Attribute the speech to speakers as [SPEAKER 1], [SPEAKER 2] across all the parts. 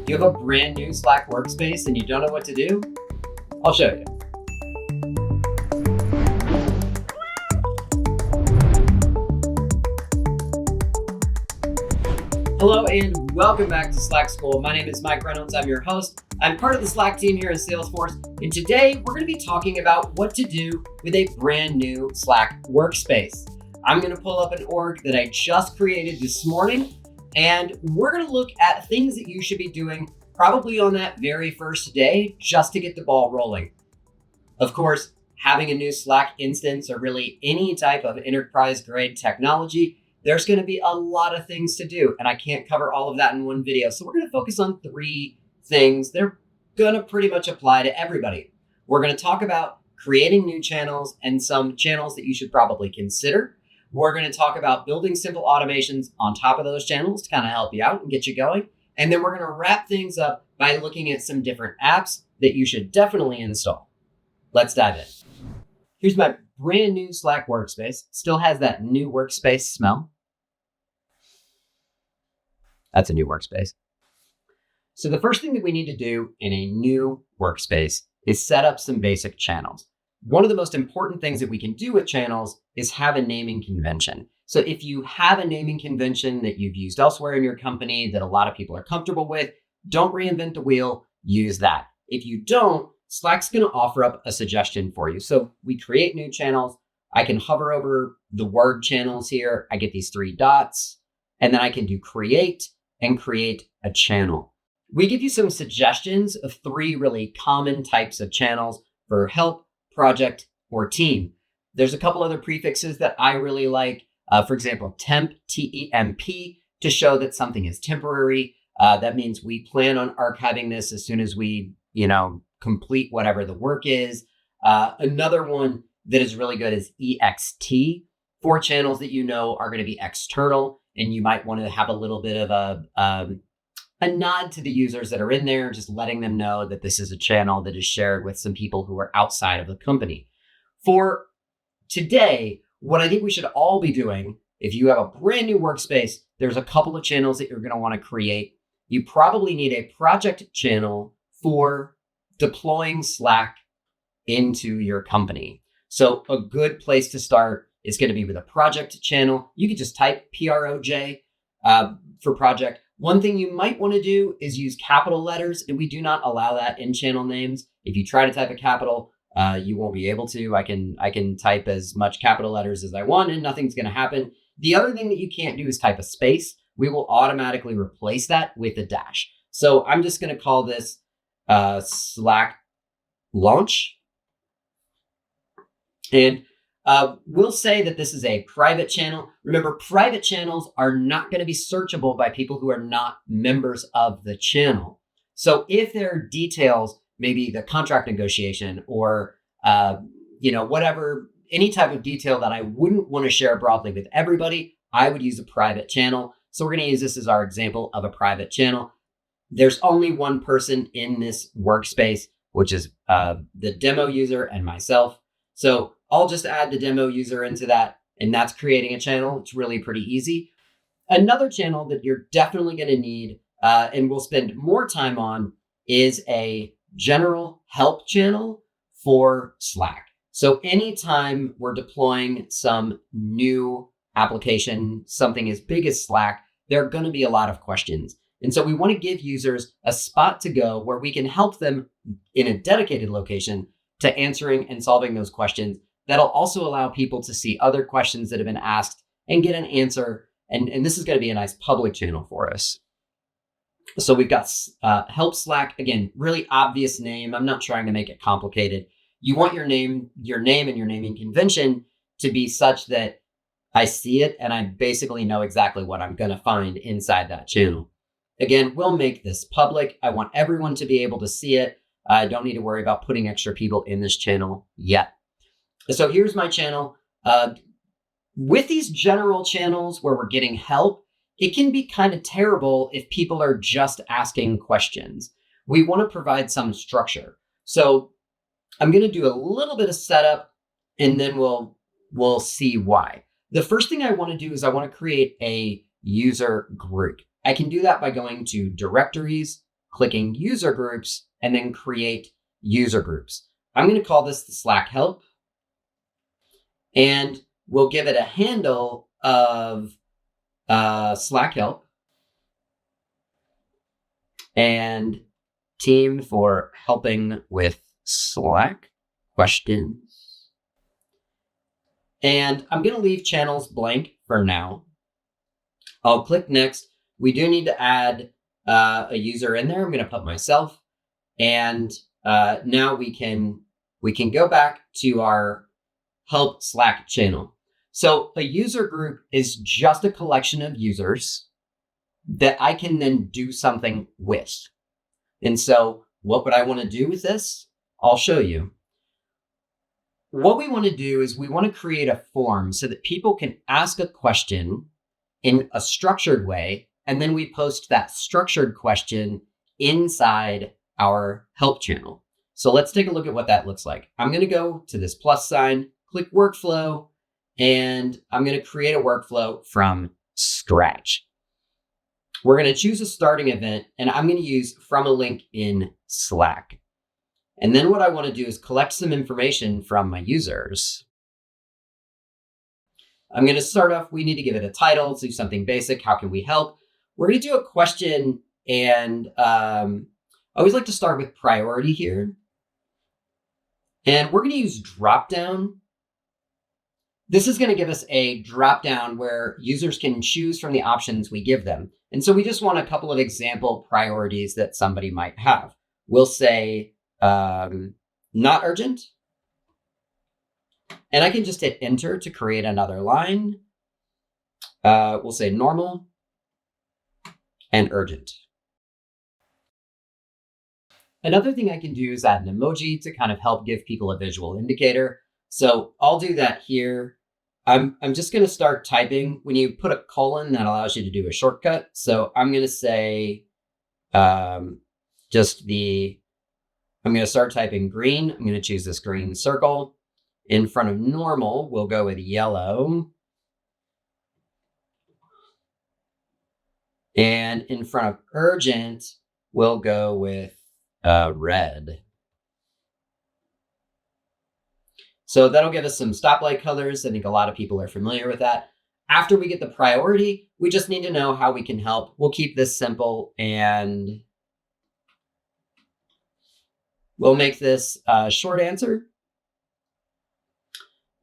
[SPEAKER 1] You have a brand new Slack workspace and you don't know what to do? I'll show you. Hello and welcome back to Slack School. My name is Mike Reynolds. I'm your host. I'm part of the Slack team here at Salesforce. And today we're going to be talking about what to do with a brand new Slack workspace. I'm going to pull up an org that I just created this morning, and we're going to look at things that you should be doing probably on that very first day just to get the ball rolling. Of course, having a new Slack instance or really any type of enterprise grade technology, there's going to be a lot of things to do, and I can't cover all of that in one video. So we're going to focus on three things. They're going to pretty much apply to everybody. We're going to talk about creating new channels and some channels that you should probably consider. We're going to talk about building simple automations on top of those channels to kind of help you out and get you going. And then we're going to wrap things up by looking at some different apps that you should definitely install. Let's dive in. Here's my brand new Slack workspace. Still has that new workspace smell. That's a new workspace. So the first thing that we need to do in a new workspace is set up some basic channels. One of the most important things that we can do with channels is have a naming convention. So if you have a naming convention that you've used elsewhere in your company that a lot of people are comfortable with, don't reinvent the wheel, use that. If you don't, Slack's going to offer up a suggestion for you. So we create new channels. I can hover over the word channels here. I get these three dots, and then I can do create and create a channel. We give you some suggestions of three really common types of channels for help, project, or team. There's a couple other prefixes that I really like. For example, temp, T-E-M-P, to show that something is temporary. That means we plan on archiving this as soon as we, complete whatever the work is. Another one that is really good is EXT, for channels that are going to be external, and you might want to have a little bit of a nod to the users that are in there, just letting them know that this is a channel that is shared with some people who are outside of the company. For today, what I think we should all be doing, if you have a brand new workspace, there's a couple of channels that you're going to want to create. You probably need a project channel for deploying Slack into your company. So a good place to start is going to be with a project channel. You could just type PROJ for project. One thing you might want to do is use capital letters, and we do not allow that in channel names. If you try to type a capital, you won't be able to. I can type as much capital letters as I want and nothing's going to happen. The other thing that you can't do is type a space. We will automatically replace that with a dash. So I'm just going to call this Slack launch. And we'll say that this is a private channel. Remember, private channels are not going to be searchable by people who are not members of the channel. So if there are details, maybe the contract negotiation or, whatever, any type of detail that I wouldn't want to share broadly with everybody, I would use a private channel. So we're going to use this as our example of a private channel. There's only one person in this workspace, which is the demo user and myself. So I'll just add the demo user into that, and that's creating a channel. It's really pretty easy. Another channel that you're definitely going to need, and we'll spend more time on, is a general help channel for Slack. So anytime we're deploying some new application, something as big as Slack, there are going to be a lot of questions. And so we want to give users a spot to go where we can help them in a dedicated location to answering and solving those questions. That'll also allow people to see other questions that have been asked and get an answer. And this is going to be a nice public channel for us. So we've got help Slack. Again, really obvious name. I'm not trying to make it complicated. You want your name and your naming convention to be such that I see it and I basically know exactly what I'm going to find inside that channel. Again, we'll make this public. I want everyone to be able to see it. I don't need to worry about putting extra people in this channel yet. So here's my channel. With these general channels where we're getting help, it can be kind of terrible if people are just asking questions. We want to provide some structure. So I'm going to do a little bit of setup and then we'll see why. The first thing I want to do is I want to create a user group. I can do that by going to directories, clicking user groups and then create user groups. I'm going to call this the Slack help, and we'll give it a handle of Slack help and team for helping with Slack questions. And I'm going to leave channels blank for now. I'll click next. We do need to add a user in there. I'm going to put myself. And now we can go back to our help Slack channel. So a user group is just a collection of users that I can then do something with. And so what would I want to do with this? I'll show you. What we want to do is we want to create a form so that people can ask a question in a structured way, and then we post that structured question inside our help channel. So let's take a look at what that looks like. I'm going to go to this plus sign, click workflow, and I'm going to create a workflow from scratch. We're going to choose a starting event, and I'm going to use from a link in Slack. And then what I want to do is collect some information from my users. I'm going to start off, we need to give it a title, let's do something basic. How can we help? We're going to do a question, and I always like to start with priority here. And we're going to use dropdown. This is going to give us a dropdown where users can choose from the options we give them. And so we just want a couple of example priorities that somebody might have. We'll say, not urgent. And I can just hit enter to create another line. We'll say normal and urgent. Another thing I can do is add an emoji to kind of help give people a visual indicator. So I'll do that here. I'm just going to start typing. When you put a colon, that allows you to do a shortcut. So I'm going to say I'm going to start typing green. I'm going to choose this green circle. In front of normal, we'll go with yellow. And in front of urgent, we'll go with red. So that'll give us some stoplight colors. I think a lot of people are familiar with that. After we get the priority, we just need to know how we can help. We'll keep this simple, and we'll make this a short answer.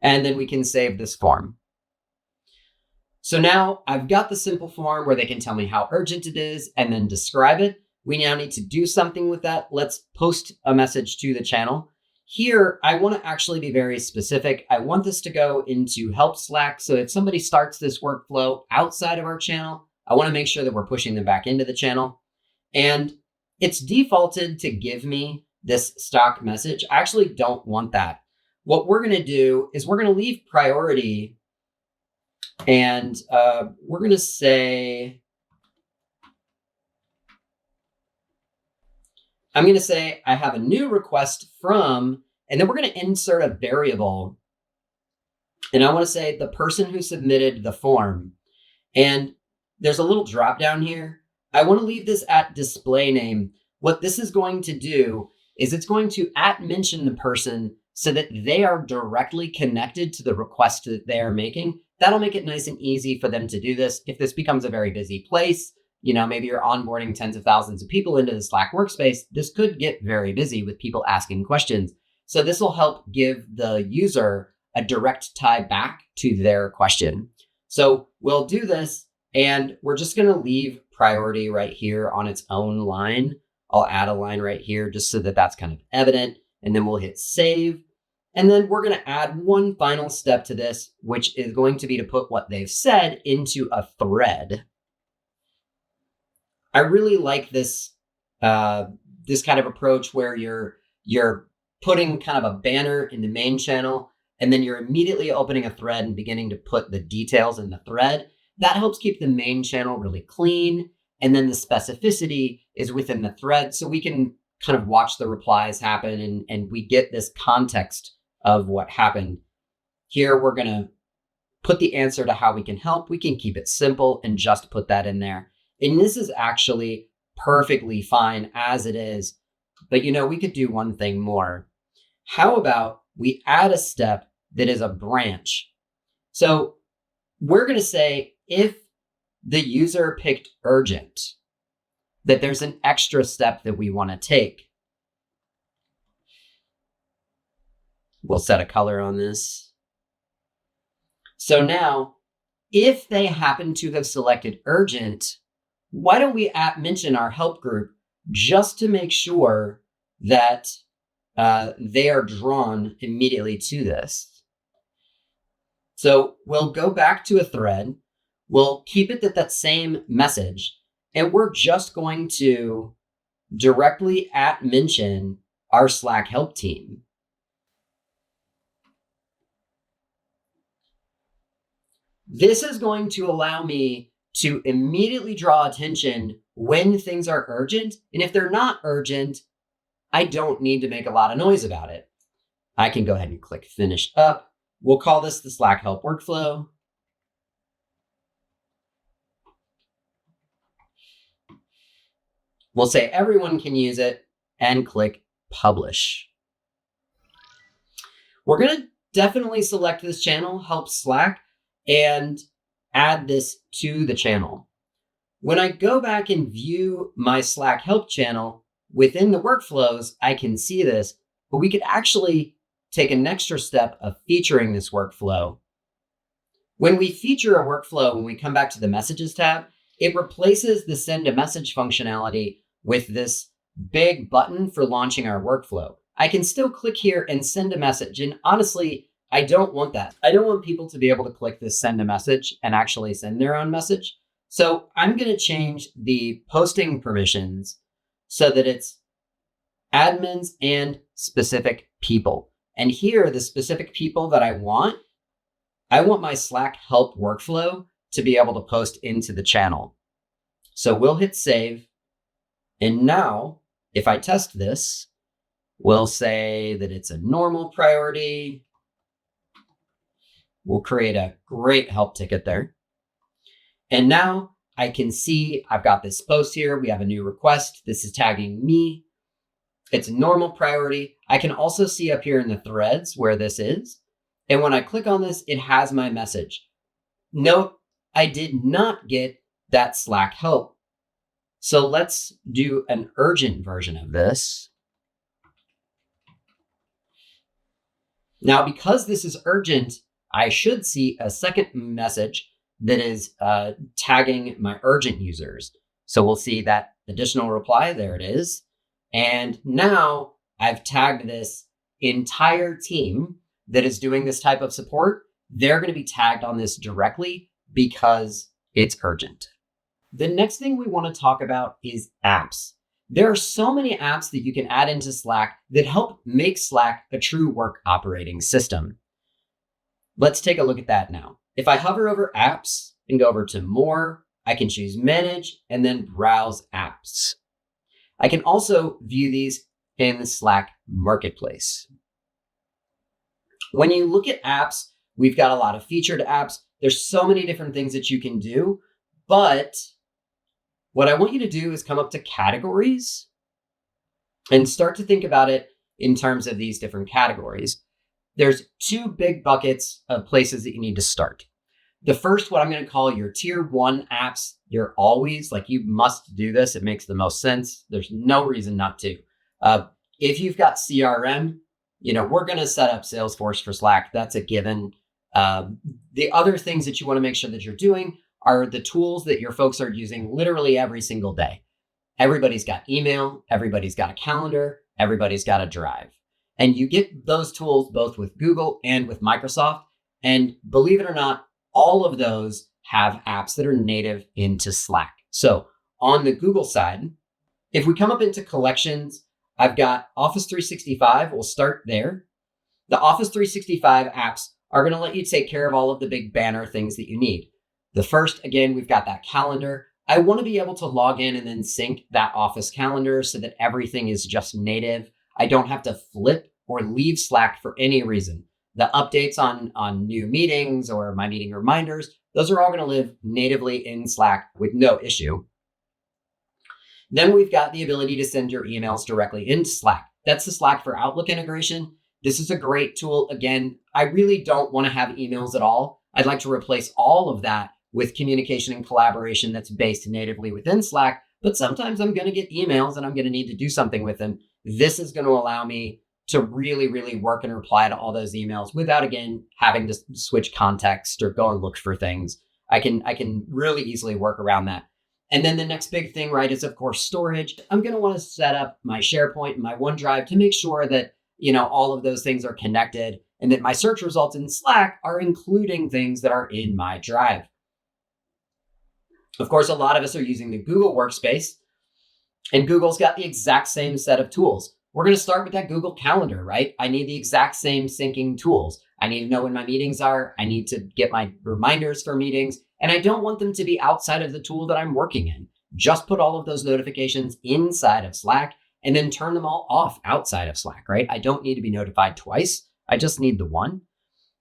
[SPEAKER 1] And then we can save this form. So now I've got the simple form where they can tell me how urgent it is and then describe it. We now need to do something with that. Let's post a message to the channel. Here, I want to actually be very specific. I want this to go into help Slack. So if somebody starts this workflow outside of our channel, I want to make sure that we're pushing them back into the channel. And it's defaulted to give me this stock message. I actually don't want that. What we're going to do is we're going to leave priority, and we're going to say, I'm going to say I have a new request from, and then we're going to insert a variable. And I want to say the person who submitted the form. And there's a little drop down here. I want to leave this at display name. What this is going to do is it's going to @mention the person so that they are directly connected to the request that they are making. That'll make it nice and easy for them to do this. If this becomes a very busy place, maybe you're onboarding tens of thousands of people into the Slack workspace, this could get very busy with people asking questions. So this will help give the user a direct tie back to their question. So we'll do this, and we're just going to leave priority right here on its own line. I'll add a line right here just so that that's kind of evident, and then we'll hit save. And then we're going to add one final step to this, which is going to be to put what they've said into a thread. I really like this this kind of approach where you're putting kind of a banner in the main channel, and then you're immediately opening a thread and beginning to put the details in the thread. That helps keep the main channel really clean, and then the specificity is within the thread, so we can kind of watch the replies happen, and we get this context of what happened. Here, we're going to put the answer to how we can help. We can keep it simple and just put that in there. And this is actually perfectly fine as it is. But we could do one thing more. How about we add a step that is a branch? So we're going to say if the user picked urgent, that there's an extra step that we want to take. We'll set a color on this. So now, if they happen to have selected urgent, why don't we mention our help group just to make sure that they are drawn immediately to this? So we'll go back to a thread. We'll keep it at that same message, and we're just going to directly mention our Slack help team. This is going to allow me to immediately draw attention when things are urgent. And if they're not urgent, I don't need to make a lot of noise about it. I can go ahead and click Finish Up. We'll call this the Slack help workflow. We'll say everyone can use it and click Publish. We're going to definitely select this channel, Help Slack, and add this to the channel. When I go back and view my Slack help channel within the workflows, I can see this, but we could actually take an extra step of featuring this workflow. When we feature a workflow, when we come back to the Messages tab, it replaces the Send a Message functionality with this big button for launching our workflow. I can still click here and send a message, and honestly, I don't want that. I don't want people to be able to click this send a message and actually send their own message. So I'm going to change the posting permissions so that it's admins and specific people. And here, the specific people that I want my Slack help workflow to be able to post into the channel. So we'll hit save. And now, if I test this, we'll say that it's a normal priority. We'll create a great help ticket there. And now I can see I've got this post here. We have a new request. This is tagging me. It's a normal priority. I can also see up here in the threads where this is. And when I click on this, it has my message. Note, I did not get that Slack help. So let's do an urgent version of this. Now, because this is urgent, I should see a second message that is tagging my urgent users. So we'll see that additional reply. There it is. And now I've tagged this entire team that is doing this type of support. They're going to be tagged on this directly because it's urgent. The next thing we want to talk about is apps. There are so many apps that you can add into Slack that help make Slack a true work operating system. Let's take a look at that now. If I hover over apps and go over to more, I can choose manage and then browse apps. I can also view these in the Slack marketplace. When you look at apps, we've got a lot of featured apps. There's so many different things that you can do, but what I want you to do is come up to categories and start to think about it in terms of these different categories. There's two big buckets of places that you need to start. The first, what I'm going to call your tier 1 apps, you're always like, you must do this. It makes the most sense. There's no reason not to. If you've got CRM, we're going to set up Salesforce for Slack. That's a given. The other things that you want to make sure that you're doing are the tools that your folks are using literally every single day. Everybody's got email. Everybody's got a calendar. Everybody's got a Drive. And you get those tools both with Google and with Microsoft. And believe it or not, all of those have apps that are native into Slack. So on the Google side, if we come up into collections, I've got Office 365. We'll start there. The Office 365 apps are going to let you take care of all of the big banner things that you need. The first, again, we've got that calendar. I want to be able to log in and then sync that Office calendar so that everything is just native. I don't have to flip or leave Slack for any reason. The updates on new meetings or my meeting reminders, those are all going to live natively in Slack with no issue. Then we've got the ability to send your emails directly into Slack. That's the Slack for Outlook integration. This is a great tool. Again, I really don't want to have emails at all. I'd like to replace all of that with communication and collaboration that's based natively within Slack. But sometimes I'm going to get emails and I'm going to need to do something with them. This is going to allow me to really, really work and reply to all those emails without, again, having to switch context or go and look for things. I can really easily work around that. And then the next big thing, right, is of course storage. I'm going to want to set up my SharePoint and my OneDrive to make sure that, all of those things are connected and that my search results in Slack are including things that are in my drive. Of course, a lot of us are using the Google Workspace, and Google's got the exact same set of tools. We're going to start with that Google Calendar, right? I need the exact same syncing tools. I need to know when my meetings are. I need to get my reminders for meetings, and I don't want them to be outside of the tool that I'm working in. Just put all of those notifications inside of Slack and then turn them all off outside of Slack, right? I don't need to be notified twice. I just need the one.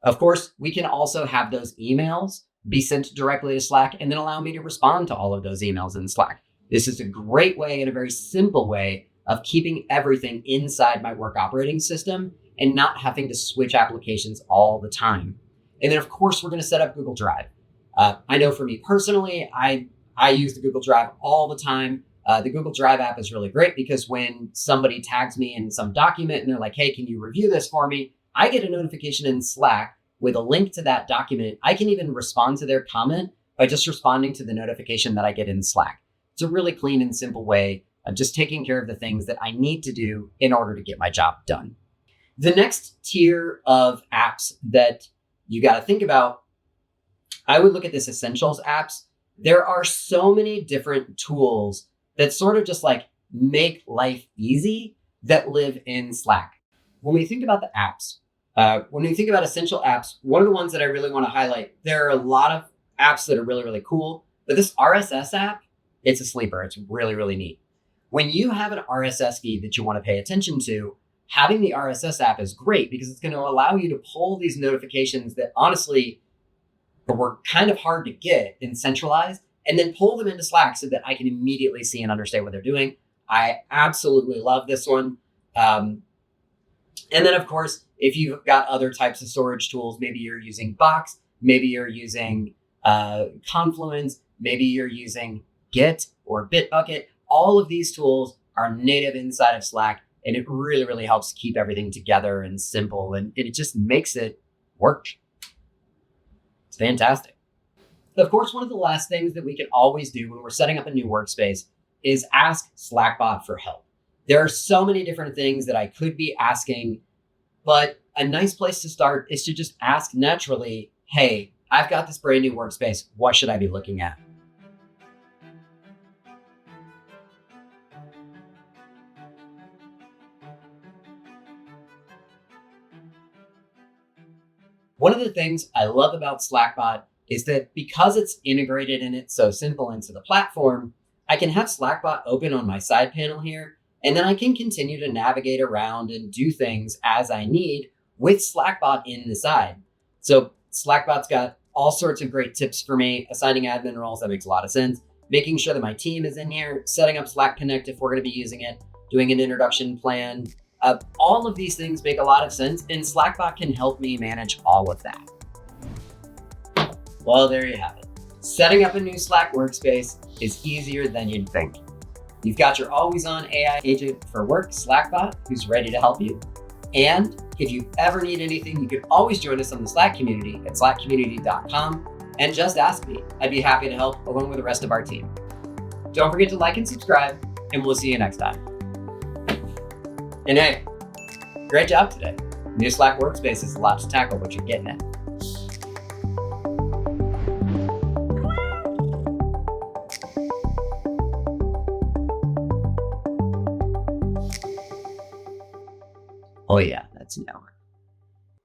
[SPEAKER 1] Of course, we can also have those emails be sent directly to Slack and then allow me to respond to all of those emails in Slack. This is a great way and a very simple way of keeping everything inside my work operating system and not having to switch applications all the time. And then, of course, we're going to set up Google Drive. I know for me personally, I use the Google Drive all the time. The Google Drive app is really great because when somebody tags me in some document and they're like, hey, can you review this for me? I get a notification in Slack with a link to that document. I can even respond to their comment by just responding to the notification that I get in Slack. It's a really clean and simple way of just taking care of the things that I need to do in order to get my job done. The next tier of apps that you got to think about, I would look at this Essentials apps. There are so many different tools that sort of just like make life easy that live in Slack. When we think about the apps, when we think about essential apps, one of the ones that I really want to highlight, there are a lot of apps that are really, really cool, but this RSS app, it's a sleeper. It's really, really neat. When you have an RSS feed that you want to pay attention to, having the RSS app is great because it's going to allow you to pull these notifications that honestly were kind of hard to get and centralized, and then pull them into Slack so that I can immediately see and understand what they're doing. I absolutely love this one. And then, of course, if you've got other types of storage tools, maybe you're using Box, maybe you're using Confluence, maybe you're using Git or Bitbucket. All of these tools are native inside of Slack, and it really, really helps keep everything together and simple, and it just makes it work. It's fantastic. Of course, one of the last things that we can always do when we're setting up a new workspace is ask Slackbot for help. There are so many different things that I could be asking, but a nice place to start is to just ask naturally, hey, I've got this brand new workspace. What should I be looking at? One of the things I love about Slackbot is that because it's integrated and it's so simple into the platform, I can have Slackbot open on my side panel here, and then I can continue to navigate around and do things as I need with Slackbot in the side. So Slackbot's got all sorts of great tips for me, assigning admin roles, that makes a lot of sense, making sure that my team is in here, setting up Slack Connect if we're going to be using it, doing an introduction plan. All of these things make a lot of sense, and Slackbot can help me manage all of that. Well, there you have it. Setting up a new Slack workspace is easier than you'd think. You've got your always-on AI agent for work, Slackbot, who's ready to help you. And if you ever need anything, you can always join us on the Slack community at slackcommunity.com and just ask me. I'd be happy to help along with the rest of our team. Don't forget to like and subscribe, and we'll see you next time. And hey, great job today. New Slack workspace is a lot to tackle, but you're getting it. Oh yeah, that's no.